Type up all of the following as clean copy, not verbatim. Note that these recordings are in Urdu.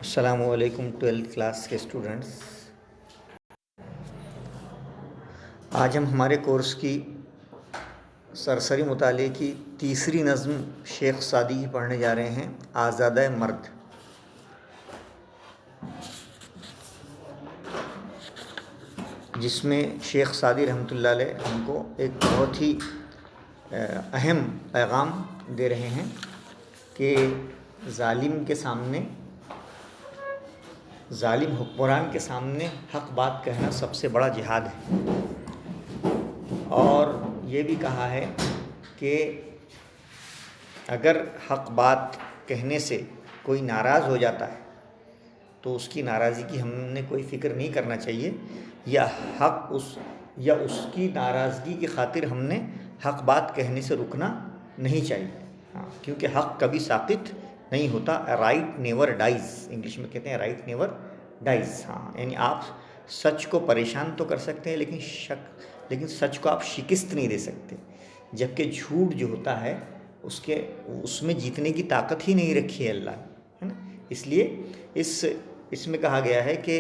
السلام علیکم 12th کلاس کے اسٹوڈنٹس. آج ہم ہمارے کورس کی سرسری مطالعے کی تیسری نظم شیخ سعدی کی پڑھنے جا رہے ہیں، آزادہ مرد. جس میں شیخ سعدی رحمۃ اللہ علیہ ہم کو ایک بہت ہی اہم پیغام دے رہے ہیں کہ ظالم کے سامنے، ظالم حکمران کے سامنے حق بات کہنا سب سے بڑا جہاد ہے. اور یہ بھی کہا ہے کہ اگر حق بات کہنے سے کوئی ناراض ہو جاتا ہے تو اس کی ناراضی کی ہم نے کوئی فکر نہیں کرنا چاہیے، یا اس کی ناراضگی کی خاطر ہم نے حق بات کہنے سے رکنا نہیں چاہیے. کیونکہ حق کبھی ساقط نہیں ہوتا. رائٹ نیور ڈائز، انگلش میں کہتے ہیں رائٹ نیور ڈائز. یعنی آپ سچ کو پریشان تو کر سکتے ہیں لیکن سچ کو آپ شکست نہیں دے سکتے. جبکہ جھوٹ جو ہوتا ہے اس میں جیتنے کی طاقت ہی نہیں رکھی ہے اللہ نے، ہے نا. اس لیے اس میں کہا گیا ہے کہ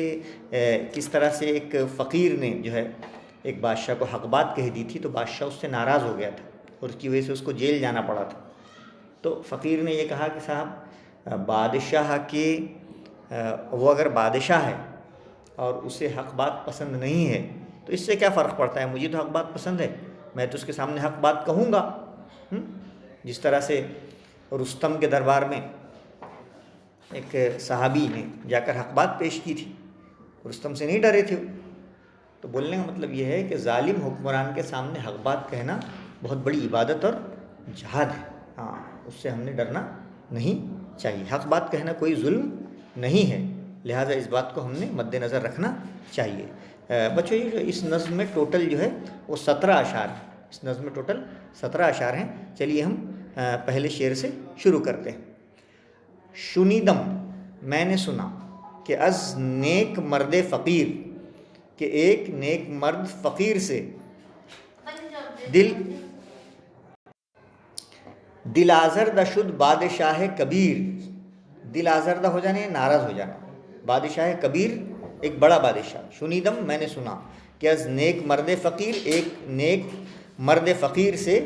کس طرح سے ایک فقیر نے جو ہے ایک بادشاہ کو حق بات کہہ دی تھی تو بادشاہ اس سے ناراض ہو گیا تھا اور اس کی وجہ سے اس کو جیل جانا پڑا تھا. تو فقیر نے یہ کہا کہ صاحب بادشاہ کے وہ اگر بادشاہ ہے اور اسے حق بات پسند نہیں ہے تو اس سے کیا فرق پڑتا ہے، مجھے تو حق بات پسند ہے، میں تو اس کے سامنے حق بات کہوں گا. جس طرح سے رستم کے دربار میں ایک صحابی نے جا کر حق بات پیش کی تھی، رستم سے نہیں ڈرے تھے. تو بولنے کا مطلب یہ ہے کہ ظالم حکمران کے سامنے حق بات کہنا بہت بڑی عبادت اور جہاد ہے. اس سے ہم نے ڈرنا نہیں چاہیے. حق بات کہنا کوئی ظلم نہیں ہے، لہٰذا اس بات کو ہم نے مد نظر رکھنا چاہیے. بچوں یہ جو اس نظم میں ٹوٹل جو ہے وہ 17 اشعار ہیں. اس نظم میں ٹوٹل 17 اشعار ہیں. چلیے ہم پہلے شعر سے شروع کرتے ہیں. شنیدم، میں نے سنا، کہ از نیک مرد فقیر، کہ ایک نیک مرد فقیر سے، دل آزردہ شد بادشاہ کبیر. دل آزردہ ہو جانا ہے ناراض ہو جانا. بادشاہ کبیر ایک بڑا بادشاہ. شنیدم، میں نے سنا، کہ از نیک مرد فقیر، ایک نیک مرد فقیر سے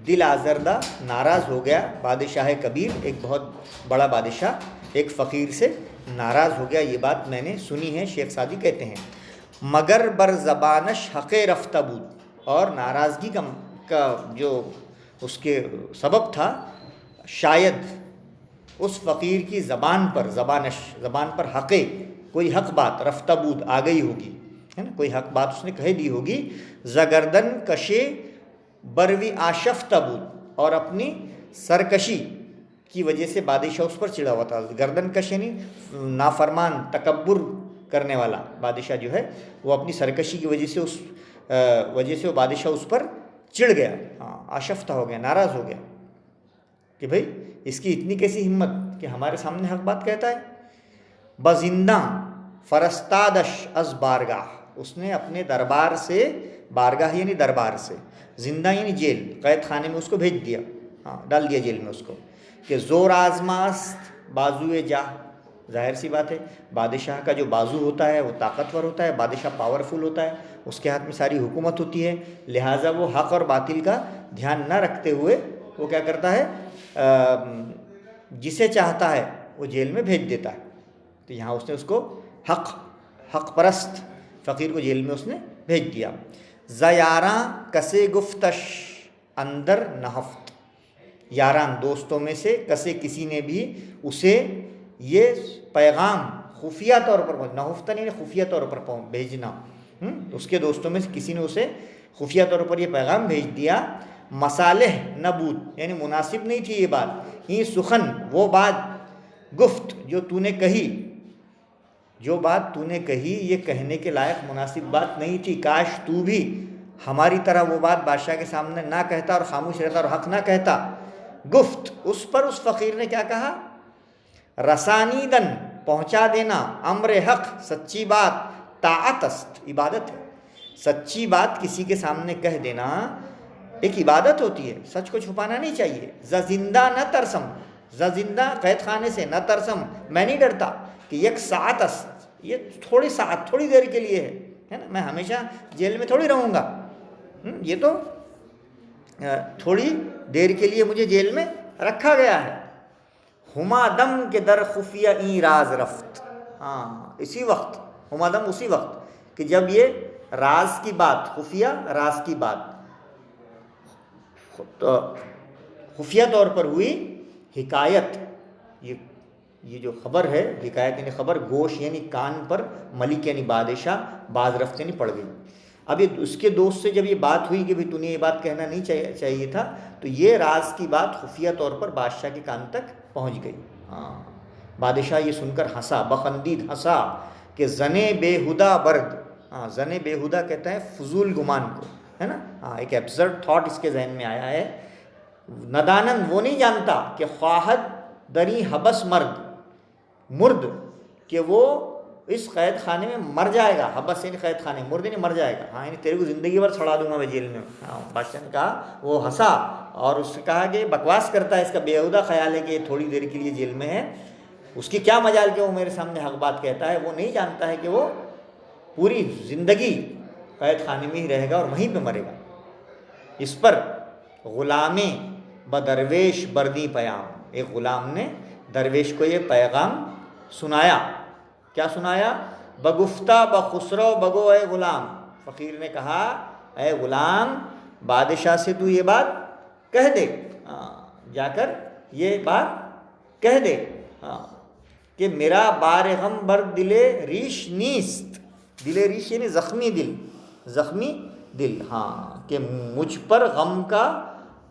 دل آزردہ ناراض ہو گیا. بادشاہ کبیر ایک بہت بڑا بادشاہ ایک فقیر سے ناراض ہو گیا. یہ بات میں نے سنی ہے. شیخ سعدی کہتے ہیں مگر بر زبانش حق رفتہ بود. اور ناراضگی کا جو اس کے سبب تھا، شاید اس فقیر کی زبان پر حق، کوئی حق بات رفتہ بود آ گئی ہوگی، ہے نا، کوئی حق بات اس نے کہہ دی ہوگی. زگردن کشے بروی آشفتہ بود، اور اپنی سرکشی کی وجہ سے بادشاہ اس پر چڑھا ہوا تھا. گردن کش یعنی نافرمان، تکبر کرنے والا بادشاہ جو ہے وہ اپنی سرکشی کی وجہ سے وہ بادشاہ اس پر چڑھ گیا. آشفتہ ہو گیا، ناراض ہو گیا کہ بھئی اس کی اتنی کیسی ہمت کہ ہمارے سامنے حق بات کہتا ہے. بزندہ فرستادش از بارگاہ، اس نے اپنے دربار سے، بارگاہ یعنی دربار سے، زندہ یعنی جیل، قید خانے میں اس کو بھیج دیا، ڈال دیا جیل میں اس کو. کہ زور آزماست بازوئے جاہ، ظاہر سی بات ہے بادشاہ کا جو بازو ہوتا ہے وہ طاقتور ہوتا ہے، بادشاہ پاورفل ہوتا ہے، اس کے ہاتھ میں ساری حکومت ہوتی ہے. لہٰذا وہ حق اور باطل کا دھیان نہ رکھتے ہوئے وہ کیا کرتا ہے، جسے چاہتا ہے وہ جیل میں بھیج دیتا ہے. تو یہاں اس نے اس کو حق پرست فقیر کو جیل میں اس نے بھیج دیا. زیاراں کسے گفتش اندر نہفت، یاران دوستوں میں سے، کسے کسی نے بھی اسے یہ پیغام خفیہ طور پر، نہفتن یعنی خفیہ طور پر بھیجنا، اس کے دوستوں میں سے کسی نے اسے خفیہ طور پر یہ پیغام بھیج دیا. مصالح نبود یعنی مناسب نہیں تھی یہ بات. یہ سخن وہ بات، گفت جو تو نے کہی، جو بات تو نے کہی یہ کہنے کے لائق مناسب بات نہیں تھی. کاش تو بھی ہماری طرح وہ بات بادشاہ کے سامنے نہ کہتا اور خاموش رہتا اور حق نہ کہتا. گفت، اس پر اس فقیر نے کیا کہا، رسانیدن پہنچا دینا، امر حق سچی بات، طاعت است عبادت ہے. سچی بات کسی کے سامنے کہہ دینا ایک عبادت ہوتی ہے، سچ کو چھپانا نہیں چاہیے. زندہ نہ ترسم، زندہ قید خانے سے، نہ ترسم میں نہیں ڈرتا. کہ یک ساعت یہ تھوڑی ساعت تھوڑی دیر کے لیے ہے نا، میں ہمیشہ جیل میں تھوڑی رہوں گا، یہ تو تھوڑی دیر کے لیے مجھے جیل میں رکھا گیا ہے۔ ہما دم کے در خفیہ این راز رفت، ہاں اسی وقت، ہما دم اسی وقت کہ جب یہ راز کی بات، خفیہ راز کی بات تو خفیہ طور پر ہوئی، حکایت یہ جو خبر ہے، حکایت یعنی خبر، گوش یعنی کان پر، ملک یعنی بادشاہ، باز رفت یعنی پڑ گئی۔ اب یہ اس کے دوست سے جب یہ بات ہوئی کہ بھئی تو نے یہ بات کہنا نہیں چاہیے تھا، تو یہ راز کی بات خفیہ طور پر بادشاہ کے کان تک پہنچ گئی۔ ہاں بادشاہ یہ سن کر ہنسا، بخندید ہنسا کہ زنے بے ہدا برد، ہاں زنے بے ہدا کہتا ہے فضول گمان کو، ہے نا، ہاں ایک ایبسرڈ تھاٹ اس کے ذہن میں آیا ہے۔ ندانن وہ نہیں جانتا کہ خواہد دری حبس مرد کہ وہ اس قید خانے میں مر جائے گا، حبس یعنی قید خانے، مرد یعنی مر جائے گا، ہاں یعنی تیرے کو زندگی بھر چھڑا دوں گا میں جیل میں۔ ہاں بادشاہ نے کہا، وہ ہنسا اور اس سے کہا کہ بکواس کرتا ہے، اس کا بےہودہ خیال ہے کہ یہ تھوڑی دیر کے لیے جیل میں ہے، اس کی کیا مجال کہ وہ میرے سامنے حق بات کہتا ہے، وہ نہیں جانتا ہے کہ وہ پوری زندگی قید خانے میں ہی رہے گا اور وہیں پہ مرے گا۔ اس پر غلام بدرویش بردی پیام، ایک غلام نے درویش کو یہ پیغام سنایا، کیا سنایا؟ بگفتہ بخسرو بگو اے غلام، فقیر نے کہا اے غلام بادشاہ سے تو یہ بات کہہ دے، جا کر یہ بات کہہ دے کہ میرا بار غم بر دل ریش نیست، دل ریش یعنی زخمی دل، زخمی دل، ہاں کہ مجھ پر غم کا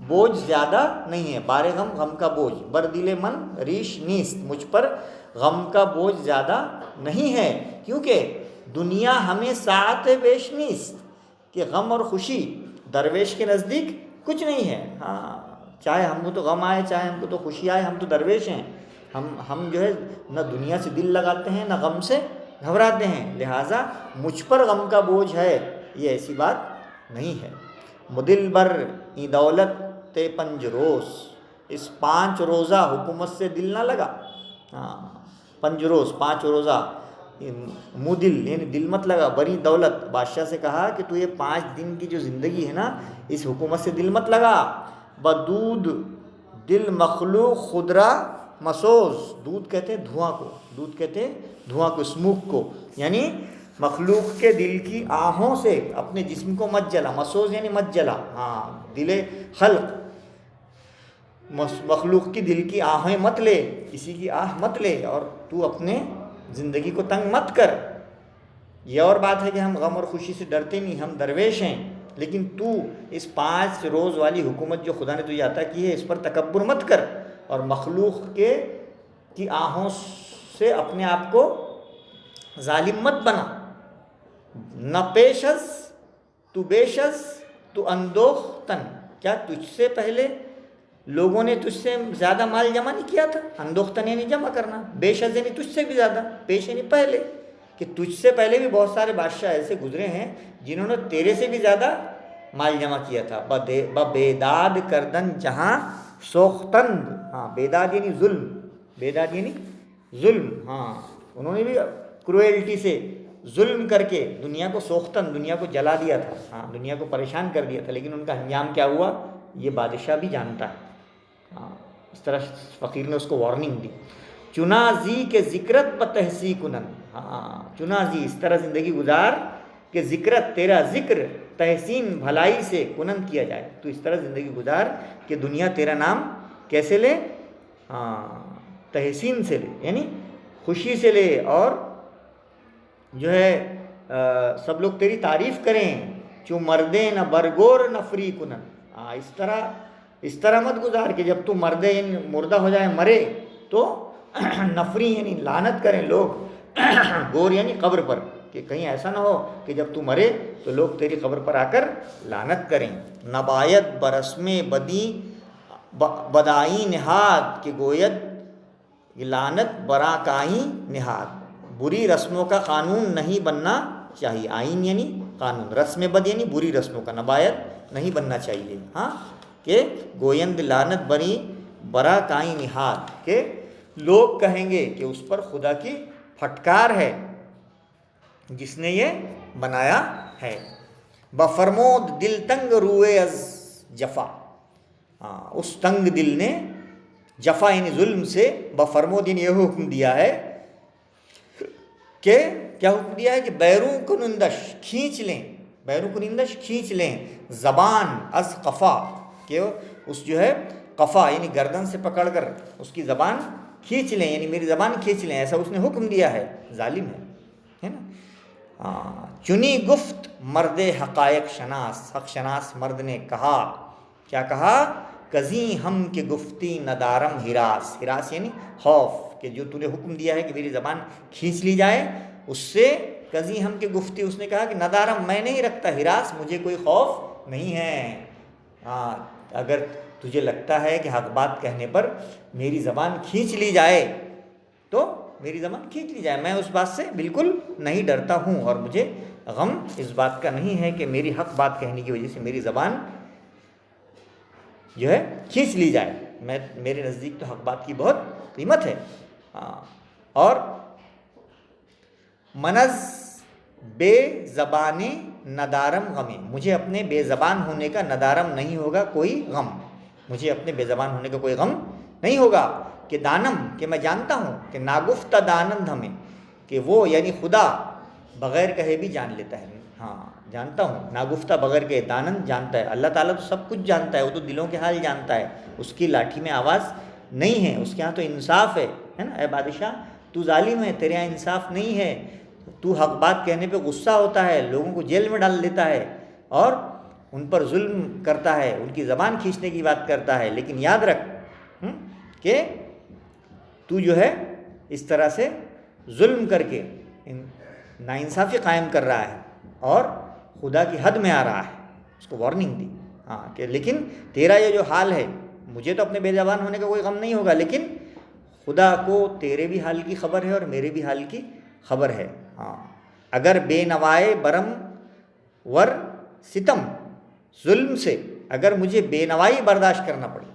بوجھ زیادہ نہیں ہے، بار غم غم کا بوجھ، بر دل من ریش نیست، مجھ پر غم کا بوجھ زیادہ نہیں ہے، کیونکہ دنیا ہمیں ساعت بیش نیست، کہ غم اور خوشی درویش کے نزدیک کچھ نہیں ہے۔ ہاں چاہے ہم کو تو غم آئے، چاہے ہم کو تو خوشی آئے، ہم تو درویش ہیں، ہم جو ہے نہ دنیا سے دل لگاتے ہیں نہ غم سے گھبراتے ہیں، لہٰذا مجھ پر غم کا بوجھ ہے، یہ ایسی بات نہیں ہے۔ مدل بر ای دولت تے پنج روز، اس 5 روزہ حکومت سے دل نہ لگا، ہاں 5 روز 5 روزہ، مدل یعنی دل مت لگا، بری دولت، بادشاہ سے کہا کہ تو یہ 5 دن کی جو زندگی ہے نا، اس حکومت سے دل مت لگا۔ بدود دل مخلوق خدرا مسوز، دودھ کہتے ہیں دھواں کو، دودھ کہتے ہیں دھواں کو، اسموک کو، یعنی مخلوق کے دل کی آہوں سے اپنے جسم کو مت جلا، مسوز یعنی مت جلا، ہاں دل خلق، مخلوق کی دل کی آہیں مت لے، کسی کی آہ مت لے، اور تو اپنے زندگی کو تنگ مت کر۔ یہ اور بات ہے کہ ہم غم اور خوشی سے ڈرتے نہیں، ہم درویش ہیں، لیکن تو اس 5 روز والی حکومت جو خدا نے تجھے عطا کی ہے، اس پر تکبر مت کر، اور مخلوق کی آہوں سے اپنے آپ کو ظالم مت بنا۔ نہ پیشز تو بیشز تو اندوختن، کیا تجھ سے پہلے لوگوں نے تجھ سے زیادہ مال جمع نہیں کیا تھا؟ اندوختن یعنی جمع کرنا، بیشز یعنی تجھ سے بھی زیادہ، پیش یعنی پہلے، کہ تجھ سے پہلے بھی بہت سارے بادشاہ ایسے گزرے ہیں جنہوں نے تیرے سے بھی زیادہ مال جمع کیا تھا۔ بیداد کردن جہاں سوختند، ہاں بیداد یعنی ظلم، بیداد یعنی ظلم، ہاں انہوں نے بھی کرویلٹی سے ظلم کر کے دنیا کو سوختن، دنیا کو جلا دیا تھا، ہاں دنیا کو پریشان کر دیا تھا، لیکن ان کا انجام کیا ہوا یہ بادشاہ بھی جانتا ہے۔ ہاں اس طرح فقیر نے اس کو وارننگ دی۔ چنازی کے ذکرت بتحسی کنن، ہاں چنازی اس طرح زندگی گزار کہ ذکرت تیرا ذکر تحسین بھلائی سے کنن کیا جائے، تو اس طرح زندگی گزار کہ دنیا تیرا نام کیسے لے؟ ہاں تحسین سے لے، یعنی خوشی سے لے، اور جو ہے سب لوگ تیری تعریف کریں۔ چو مردے نہ برگور نہ فری کنن، ہاں اس طرح مت گزار کہ جب تو مردے یعنی مردہ ہو جائے، مرے تو نفری یعنی لعنت کریں لوگ، گور یعنی قبر پر، کہ کہیں ایسا نہ ہو کہ جب تو مرے تو لوگ تیری قبر پر آ کر لعنت کریں۔ نبایت برسم بدی بدائی نہاد، کہ گوید یہ لعنت برا کائی نہاد، بری رسموں کا قانون نہیں بننا چاہیے، آئین یعنی قانون، رسم بد یعنی بری رسموں کا، نبایت نہیں بننا چاہیے، ہاں کہ گویند لعنت بری برا کائی نہاد، کہ لوگ کہیں گے کہ اس پر خدا کی پھٹکار ہے جس نے یہ بنایا ہے. بفرمود دل تنگ روئے از جفا. اس تنگ دل نے جفا یعنی ظلم سے، بفرمود یعنی یہ حکم دیا ہے کہ کیا حکم دیا ہے کہ بیرون کنندش کھینچ لیں، بیرون کنندش کھینچ لیں زبان از قفا، کہ اس جو ہے قفا یعنی گردن سے پکڑ کر اس کی زبان کھینچ لیں، یعنی میری زبان کھینچ لیں. ایسا اس نے حکم دیا ہے. ظالم ہے نا. چنی گفت مرد حقائق شناس، حق شناس مرد نے کہا، کیا کہا؟ کزیں ہم کے گفتی ندارم ہراس. ہراس یعنی خوف، کہ جو تو نے حکم دیا ہے کہ میری زبان کھینچ لی جائے، اس سے کزیں ہم کے گفتی، اس نے کہا کہ ندارم میں نہیں رکھتا، ہراس مجھے کوئی خوف نہیں ہے. اگر تجھے لگتا ہے کہ حق بات کہنے پر میری زبان کھینچ لی جائے تو میری زبان کھینچ لی جائے، میں اس بات سے بالکل نہیں ڈرتا ہوں، اور مجھے غم اس بات کا نہیں ہے کہ میری حق بات کہنے کی وجہ سے میری زبان جو ہے کھینچ لی جائے. میرے نزدیک تو حق بات کی بہت قیمت ہے. اور منز بے زبانی ندارم غمی، مجھے اپنے بے زبان ہونے کا ندارم نہیں ہوگا کوئی غم، مجھے اپنے بے زبان ہونے کا کوئی غم نہیں ہوگا. کہ دانم، کہ میں جانتا ہوں کہ ناگفتہ دانند ہمیں، کہ وہ یعنی خدا بغیر کہے بھی جان لیتا ہے. جانتا ہوں ناگفتہ بغیر کہے، دانند جانتا ہے. اللہ تعالیٰ تو سب کچھ جانتا ہے، وہ تو دلوں کے حال جانتا ہے. اس کی لاٹھی میں آواز نہیں ہے، اس کے ہاں تو انصاف ہے نا. اے بادشاہ تو ظالم ہے، تیرے یہاں انصاف نہیں ہے، تو حق بات کہنے پہ غصہ ہوتا ہے، لوگوں کو جیل میں ڈال دیتا ہے اور ان پر ظلم کرتا ہے، ان کی زبان کھینچنے کی بات کرتا ہے. لیکن یاد رکھ کہ تو جو ہے اس طرح سے ظلم کر کے ناانصافی قائم کر رہا ہے اور خدا کی حد میں آ رہا ہے. اس کو وارننگ دی کہ لیکن تیرا یہ جو حال ہے، مجھے تو اپنے بے زبان ہونے کا کوئی غم نہیں ہوگا، لیکن خدا کو تیرے بھی حال کی خبر ہے اور میرے بھی حال کی خبر ہے. اگر بے نوائے برم ور ستم، ظلم سے اگر مجھے بے نوائی برداشت کرنا پڑے،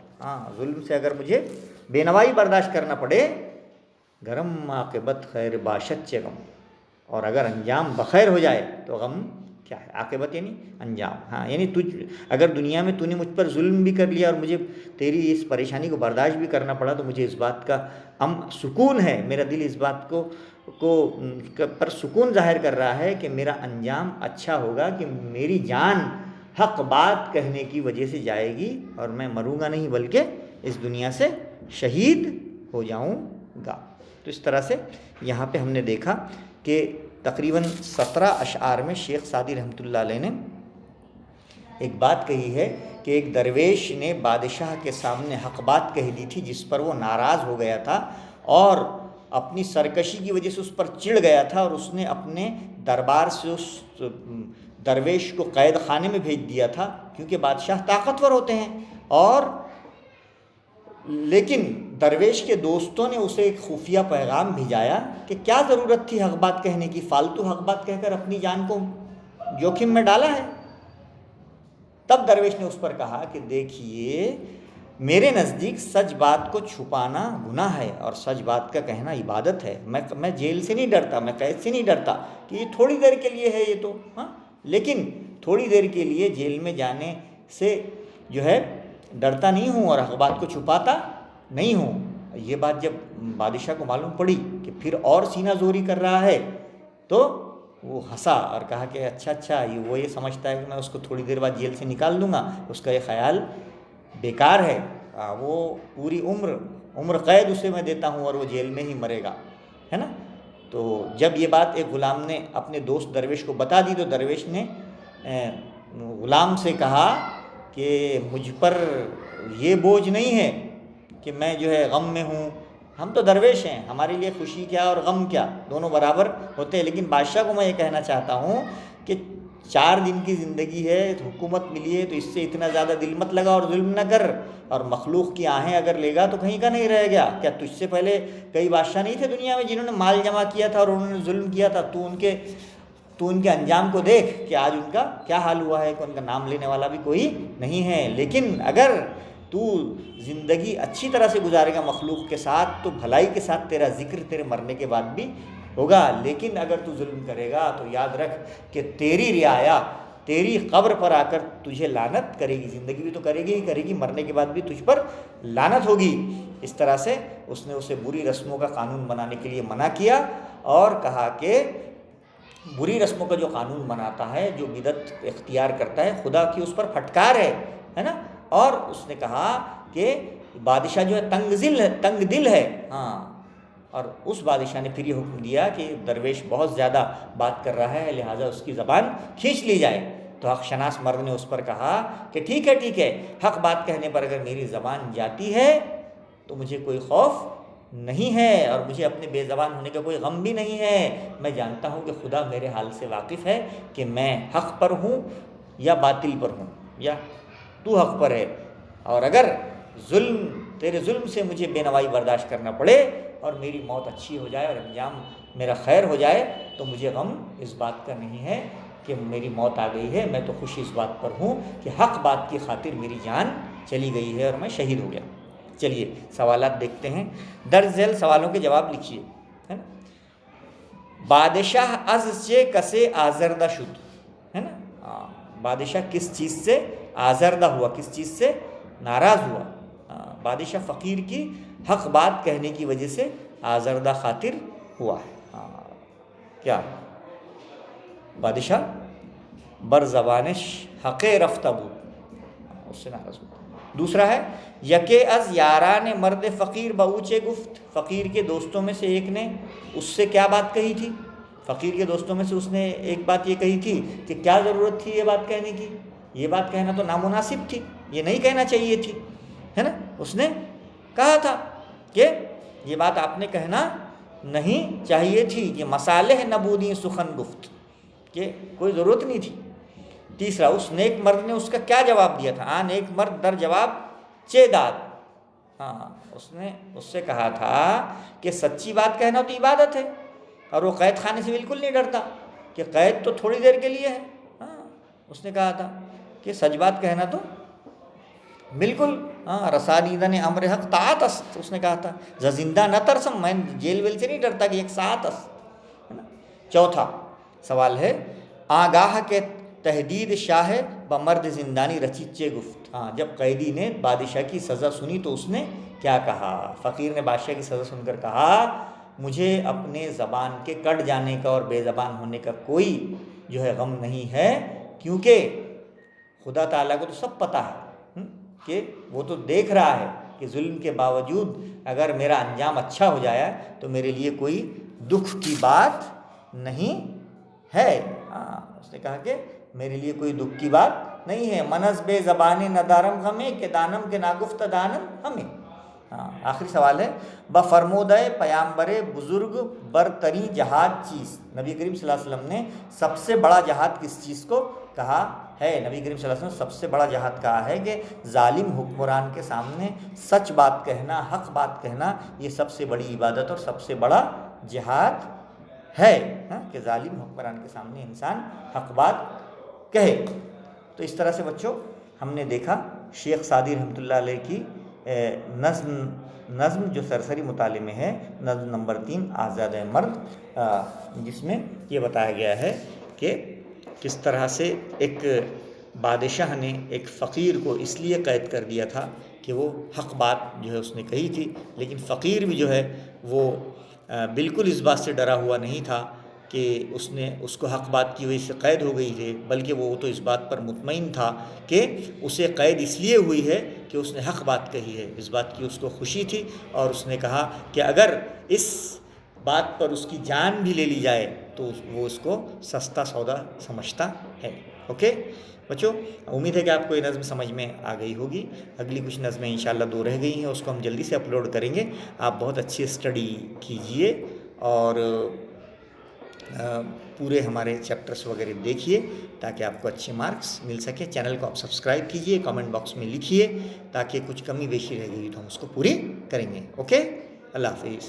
ظلم سے اگر مجھے بے نوائی برداشت کرنا پڑے، گرم عاقبت خیر باشد چے غم، اور اگر انجام بخیر ہو جائے تو غم کیا ہے؟ عاقبت یعنی انجام. یعنی اگر دنیا میں تو نے مجھ پر ظلم بھی کر لیا اور مجھے تیری اس پریشانی کو برداشت بھی کرنا پڑا، تو مجھے اس بات کا سکون ہے، میرا دل اس بات کو پر سکون ظاہر کر رہا ہے کہ میرا انجام اچھا ہوگا، کہ میری جان حق بات کہنے کی وجہ سے جائے گی اور میں مروں گا نہیں بلکہ اس دنیا سے شہید ہو جاؤں گا. تو اس طرح سے یہاں پہ ہم نے دیکھا کہ تقریباً 17 اشعار میں شیخ سعدی رحمۃ اللہ علیہ نے ایک بات کہی ہے کہ ایک درویش نے بادشاہ کے سامنے حق بات کہہ دی تھی جس پر وہ ناراض ہو گیا تھا اور اپنی سرکشی کی وجہ سے اس پر چڑ گیا تھا، اور اس نے اپنے دربار سے اس درویش کو قید خانے میں بھیج دیا تھا، کیونکہ بادشاہ طاقتور ہوتے ہیں. اور لیکن درویش کے دوستوں نے اسے ایک خفیہ پیغام بھیجایا کہ کیا ضرورت تھی حق بات کہنے کی، فالتو حق بات کہہ کر اپنی جان کو جوخم میں ڈالا ہے. تب درویش نے اس پر کہا کہ دیکھیے، میرے نزدیک سچ بات کو چھپانا گناہ ہے اور سچ بات کا کہنا عبادت ہے. میں جیل سے نہیں ڈرتا، میں قید سے نہیں ڈرتا کہ یہ تھوڑی دیر کے لیے ہے، یہ تو لیکن تھوڑی دیر کے لیے جیل میں جانے سے جو ہے ڈرتا نہیں ہوں اور حق بات کو چھپاتا نہیں ہوں. یہ بات جب بادشاہ کو معلوم پڑی کہ پھر اور سینہ زوری کر رہا ہے تو وہ ہنسا اور کہا کہ اچھا وہ یہ سمجھتا ہے کہ میں اس کو تھوڑی دیر بعد جیل سے نکال دوں گا، اس کا یہ خیال بیکار ہے. وہ پوری عمر قید اسے میں دیتا ہوں اور وہ جیل میں ہی مرے گا، ہے نا. تو جب یہ بات ایک غلام نے اپنے دوست درویش کو بتا دی تو درویش نے غلام سے کہا کہ مجھ پر یہ بوجھ نہیں ہے کہ میں جو ہے غم میں ہوں، ہم تو درویش ہیں، ہمارے لیے خوشی کیا اور غم کیا دونوں برابر ہوتے ہیں. لیکن بادشاہ کو میں یہ کہنا چاہتا ہوں کہ 4 دن کی زندگی ہے، حکومت ملی ہے، تو اس سے اتنا زیادہ دل مت لگا اور ظلم نہ کر، اور مخلوق کی آہیں اگر لے گا تو کہیں کا نہیں رہ گیا. کیا تجھ سے پہلے کئی بادشاہ نہیں تھے دنیا میں جنہوں نے مال جمع کیا تھا اور انہوں نے ظلم کیا تھا؟ تو ان کے انجام کو دیکھ کہ آج ان کا کیا حال ہوا ہے، کہ ان کا نام لینے والا بھی کوئی نہیں ہے. لیکن اگر تو زندگی اچھی طرح سے گزارے گا مخلوق کے ساتھ تو بھلائی کے ساتھ تیرا ذکر تیرے مرنے کے بعد بھی ہوگا، لیکن اگر تو ظلم کرے گا تو یاد رکھ کہ تیری رعایا تیری قبر پر آ کر تجھے لعنت کرے گی، زندگی بھی تو کرے گی ہی کرے گی، مرنے کے بعد بھی تجھ پر لعنت ہوگی۔ اس طرح سے اس نے اسے بری رسموں کا قانون بنانے کے لیے منع کیا اور کہا کہ بری رسموں کا جو قانون بناتا ہے، جو بدعت اختیار کرتا ہے، خدا کی اس پر پھٹکار ہے نا۔ اور اس نے کہا کہ بادشاہ جو ہے تنگ دل ہے، ہاں، اور اس بادشاہ نے پھر یہ حکم دیا کہ درویش بہت زیادہ بات کر رہا ہے، لہٰذا اس کی زبان کھینچ لی جائے۔ تو حق شناس مرد نے اس پر کہا کہ ٹھیک ہے، حق بات کہنے پر اگر میری زبان جاتی ہے تو مجھے کوئی خوف نہیں ہے اور مجھے اپنے بے زبان ہونے کا کوئی غم بھی نہیں ہے۔ میں جانتا ہوں کہ خدا میرے حال سے واقف ہے کہ میں حق پر ہوں یا باطل پر ہوں، یا تو حق پر ہے، اور اگر تیرے ظلم سے مجھے بے نوائی برداشت کرنا پڑے اور میری موت اچھی ہو جائے اور انجام میرا خیر ہو جائے تو مجھے غم اس بات کا نہیں ہے کہ میری موت آ گئی ہے، میں تو خوشی اس بات پر ہوں کہ حق بات کی خاطر میری جان چلی گئی ہے اور میں شہید ہو گیا۔ چلیے سوالات دیکھتے ہیں، درج ذیل سوالوں کے جواب لکھیے، ہے نا۔ بادشاہ از چے کسے آزردہ شد، ہے نا، بادشاہ کس چیز سے آزردہ ہوا، کس چیز سے ناراض ہوا؟ بادشاہ فقیر کی حق بات کہنے کی وجہ سے آزردہ خاطر ہوا ہے۔ کیا بادشاہ بر زبانش حق رفتہ بود، اس سے ناراض ہوا۔ دوسرا ہے یکے از یاران مرد فقیر بہوچے گفت، فقیر کے دوستوں میں سے ایک نے اس سے کیا بات کہی تھی؟ فقیر کے دوستوں میں سے اس نے ایک بات یہ کہی تھی کہ کیا ضرورت تھی یہ بات کہنے کی، یہ بات کہنا تو نامناسب تھی، یہ نہیں کہنا چاہیے تھی، ہے نا۔ اس نے کہا تھا کہ یہ بات آپ نے کہنا نہیں چاہیے تھی، کہ مصالح نبودی سخن گفت، کہ کوئی ضرورت نہیں تھی۔ تیسرا، اس نیک مرد نے اس کا کیا جواب دیا تھا؟ نیک مرد در جواب چے داد، اس نے اس سے کہا تھا کہ سچی بات کہنا تو عبادت ہے، اور وہ قید خانے سے بالکل نہیں ڈرتا، کہ قید تو تھوڑی دیر کے لیے ہے۔ اس نے کہا تھا کہ سچ بات کہنا تو بالکل، رسانیدن امر حق طاعت است، اس نے کہا تھا زندہ نہ ترسم، میں جیل ویل سے نہیں ڈرتا کہ ایک ساعت است، ہے نا۔ چوتھا سوال ہے آگاہ کے تحدید شاہ بمرد زندانی رچیچے گفت، جب قیدی نے بادشاہ کی سزا سنی تو اس نے کیا کہا؟ فقیر نے بادشاہ کی سزا سن کر کہا مجھے اپنے زبان کے کٹ جانے کا اور بے زبان ہونے کا کوئی جو ہے غم نہیں ہے، کیونکہ خدا تعالیٰ کو تو سب پتہ ہے کہ وہ تو دیکھ رہا ہے کہ ظلم کے باوجود اگر میرا انجام اچھا ہو جایا تو میرے لیے کوئی دکھ کی بات نہیں ہے۔ اس نے کہا کہ میرے لیے کوئی دکھ کی بات نہیں ہے، منز بے زبان ندارم ہمیں کہ دانم کے ناگفت دانم ہمیں۔ آخری سوال ہے بفرمودہ پیامبر بزرگ برتری جہاد چیز، نبی کریم صلی اللہ علیہ وسلم نے سب سے بڑا جہاد کس چیز کو کہا ہے؟ نبی کریم صلی اللہ علیہ وسلم نے سب سے بڑا جہاد کہا ہے کہ ظالم حکمران کے سامنے سچ بات کہنا، حق بات کہنا، یہ سب سے بڑی عبادت اور سب سے بڑا جہاد ہے، کہ ظالم حکمران کے سامنے انسان حق بات کہے۔ تو اس طرح سے بچوں ہم نے دیکھا شیخ سعدی رحمۃ اللہ علیہ کی نظم جو سرسری مطالعے میں ہے، نظم نمبر 3 آزاد مرد، جس میں یہ بتایا گیا ہے کہ کس طرح سے ایک بادشاہ نے ایک فقیر کو اس لیے قید کر دیا تھا کہ وہ حق بات جو ہے اس نے کہی تھی، لیکن فقیر بھی جو ہے وہ بالکل اس بات سے ڈرا ہوا نہیں تھا کہ اس کو حق بات کی وجہ سے قید ہو گئی ہے، بلکہ وہ تو اس بات پر مطمئن تھا کہ اسے قید اس لیے ہوئی ہے کہ اس نے حق بات کہی ہے، اس بات کی اس کو خوشی تھی، اور اس نے کہا کہ اگر اس بات پر اس کی جان بھی لے لی جائے تو وہ اس کو سستا سودا سمجھتا ہے۔ اوکے بچوں، امید ہے کہ آپ کو یہ نظم سمجھ میں آ گئی ہوگی۔ اگلی کچھ نظمیں انشاءاللہ 2 رہ گئی ہیں، اس کو ہم جلدی سے اپلوڈ کریں گے۔ آپ بہت اچھی اسٹڈی کیجئے اور پورے ہمارے چیپٹرز وغیرہ دیکھیے تاکہ آپ کو اچھے مارکس مل سکے۔ چینل کو آپ سبسکرائب کیجئے، کامنٹ باکس میں لکھیے تاکہ کچھ کمی بیشی رہ گئی تو ہم اس کو پوری کریں گے۔ اوکے، اللہ حافظ۔